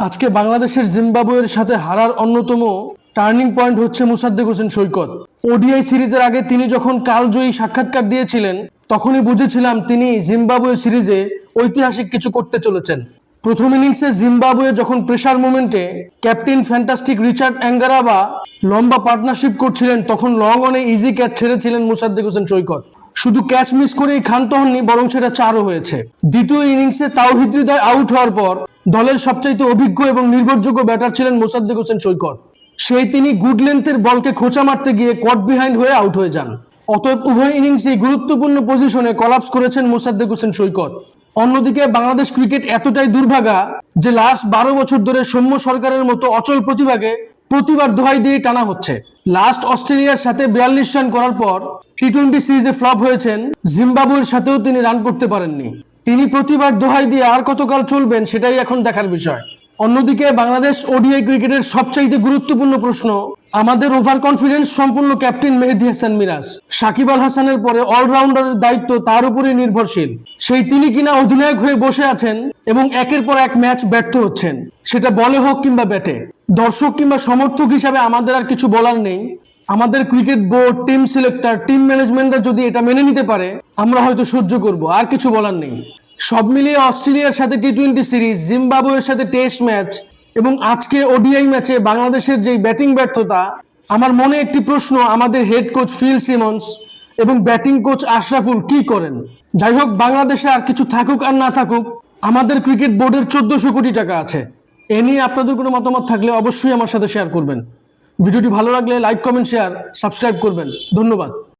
আজকে বাংলাদেশের জিম্বাবুয়ের সাথে হারার অন্যতম টার্নিং পয়েন্ট হচ্ছে মুসাদ্দেক হোসেন সৈকত। ওডিআই সিরিজের আগে তিনি যখন কালজয়ী সাক্ষাৎকার দিয়েছিলেন তখনই বুঝেছিলাম তিনি জিম্বাবুয়ে সিরিজে ঐতিহাসিক কিছু করতে চলেছেন। প্রথম ইনিংসে জিম্বাবুয়ে যখন প্রেসার মোমেন্টে ক্যাপ্টেন ফ্যান্টাস্টিক রিচার্ড অ্যাঙ্গারাবা লম্বা পার্টনারশিপ করছিলেন তখন লং অনে ইজি ক্যাচ ছেড়েছিলেন মুসাদ্দেক হোসেন সৈকত। শুধু ক্যাচ মিস করেই ক্ষান্ত হননি, বরং সেটা 4ও হয়েছে। দ্বিতীয় ইনিংসে তাওহিদ হৃদয় আউট হওয়ার পর দলের সবচাইতে অভিজ্ঞ এবং নির্ভরযোগ্য ব্যাটার ছিলেন মুসাদ্দেক হোসেন সৈকত। তিনি গুড লেন্থের বলকে খোঁচা মারতে গিয়ে কট বিহাইন্ড হয়ে আউট হয়ে যান। অতএব উভয় ইনিংসেই গুরুত্বপূর্ণ পজিশনে কলাপস করেছেন মুসাদ্দেক হোসেন সৈকত। অন্যদিকে বাংলাদেশ ক্রিকেট এতটাই দুর্ভাগা যে লাস্ট 12 বছর ধরে সৌম্য সরকারের মতো অচল প্রতিভাকে প্রতিবার দোহাই দিয়ে টানা হচ্ছে। লাস্ট অস্ট্রেলিয়ার সাথে 42 রান করার পর টি-20 সিরিজে ফ্লপ হয়েছেন, জিম্বাবুয়ের সাথেও তিনি রান করতে পারেননি। তিনি প্রতিবার দোহাই দিয়ে আর কতকাল চলবেন সেটাই এখন দেখার বিষয়। অন্যদিকে বাংলাদেশ ওডিআই ক্রিকেটের সবচাইতে গুরুত্বপূর্ণ প্রশ্ন, আমাদের ওভার কনফিডেন্স সম্পূর্ণ ক্যাপ্টেন মেহেদী হাসান মিরাজ। সাকিব আল হাসানের পরে অলরাউন্ডারের দায়িত্ব তার উপরই নির্ভরশীল। তিনি কিনা অধিনায়ক হয়ে বসে আছেন এবং একের পর এক ম্যাচ ব্যর্থ হচ্ছেন, সেটা বলে হোক কিংবা ব্যাটে। দর্শক কিংবা সমর্থক হিসাবে আমাদের আর কিছু বলার নেই। আমাদের cricket board, team selector, team ম্যানেজমেন্টরা যদি এটা মেনে নিতে পারে আমরা হয়তো সহ্য করব, আর কিছু বলার নেই। সব মিলিয়ে অস্ট্রেলিয়ার সাথে টি-20 সিরিজ, জিম্বাবুয়ের সাথে টেস্ট ম্যাচ এবং আজকে ওডিআই ম্যাচে বাংলাদেশের যে ব্যাটিং ব্যর্থতা, আমার মনে একটি প্রশ্ন, আমাদের হেড কোচ ফিল সিমন্স এবং ব্যাটিং কোচ আশরাফুল কি করেন? যাই হোক, বাংলাদেশে আর কিছু থাকুক আর না থাকুক, আমাদের ক্রিকেট বোর্ডের 1400 কোটি টাকা আছে। এ নিয়ে আপনাদের কোনো মতামত থাকলে অবশ্যই আমার সাথে শেয়ার করবেন। ভিডিওটি ভালো লাগলে লাইক, কমেন্ট, শেয়ার, সাবস্ক্রাইব করবেন। ধন্যবাদ।